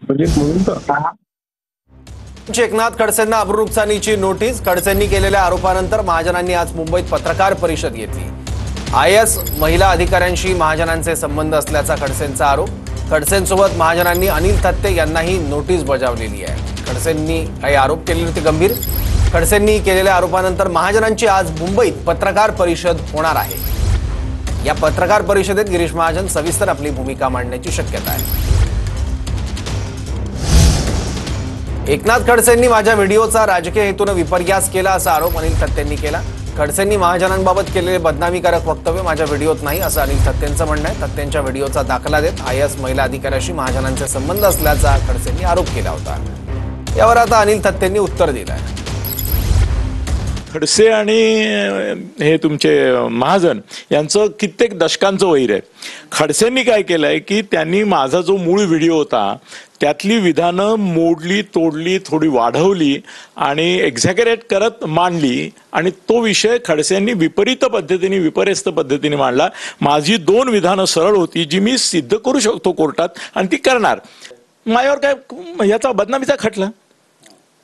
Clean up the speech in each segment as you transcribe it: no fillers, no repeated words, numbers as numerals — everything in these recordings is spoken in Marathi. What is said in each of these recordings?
म्हणजे म्हणून तर एकनाथ खडसेंना अब्रूनुकसानीची नोटीस. खडसेंनी केलेल्या आरोपानंतर महाजनांनी आज मुंबईत पत्रकार परिषद घेतली. IAS महिला अधिकाऱ्यांशी महाजनांचे संबंध असल्याचा खडसेंचा आरोप. खडसेंसोबत महाजनांनी अनिल थत्ते यांनाही नोटीस बजावलेली आहे. खडसेंनी काही आरोप केले होते गंभीर. खडसेंनी केलेल्या आरोपानंतर महाजनांची आज मुंबईत पत्रकार परिषद होणार आहे. या पत्रकार परिषदेत गिरीश महाजन सविस्तर आपली भूमिका मांडण्याची शक्यता आहे. एकनाथ खडसेंनी माझ्या व्हिडिओचा राजकीय हेतूने विपर्यास केला असा आरोप अनिल थत्तेंनी केला. खडसेंनी महाजनांबाबत केलेले बदनामीकारक वक्तव्य माझ्या व्हिडिओत नाही असं अनिल थत्तेंचं म्हणणं आहे. थत्तेंच्या व्हिडिओचा दाखला देत IAS महिला अधिकाऱ्याशी महाजनांचे संबंध असल्याचा खडसेंनी आरोप केला होता. यावर आता अनिल थत्तेंनी उत्तर दिलं आहे. खडसे आणि हे तुमचे महाजन यांचं कित्येक दशकांचं वैर आहे. खडसेंनी काय केलंय की त्यांनी माझा जो मूळ व्हिडिओ होता त्यातली विधानं मोडली, तोडली, थोडी वाढवली आणि एक्झॅगरेट करत मांडली आणि तो विषय खडसेंनी विपर्यस्त पद्धतीने मांडला. माझी 2 विधानं सरळ होती जी मी सिद्ध करू शकतो कोर्टात आणि ती करणार. माझ्यावर काय याचा बदनामीचा खटला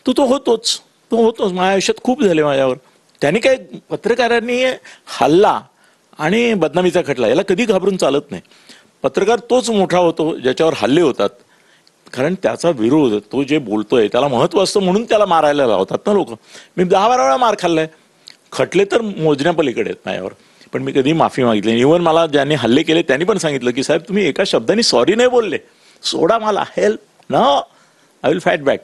तो होतोच. माझ्या आयुष्यात खूप झाले माझ्यावर. त्यांनी काय पत्रकारांनी हल्ला आणि बदनामीचा खटला याला कधी घाबरून चालत नाही. पत्रकार तोच मोठा होतो ज्याच्यावर हल्ले होतात, कारण त्याचा विरोध, तो जे बोलतोय त्याला महत्व असतं म्हणून त्याला मारायला लावतात ना लोक. मी 10-12 वेळा मार खाल्लाय. खटले तर मोजण्यापलीकडे आहेत माझ्यावर, पण मी कधी माफी मागितली. इव्हन मला ज्यांनी हल्ले केले त्यांनी पण सांगितलं की साहेब तुम्ही एका शब्दाने सॉरी नाही बोलले, सोडा मला, help no, I will fight back.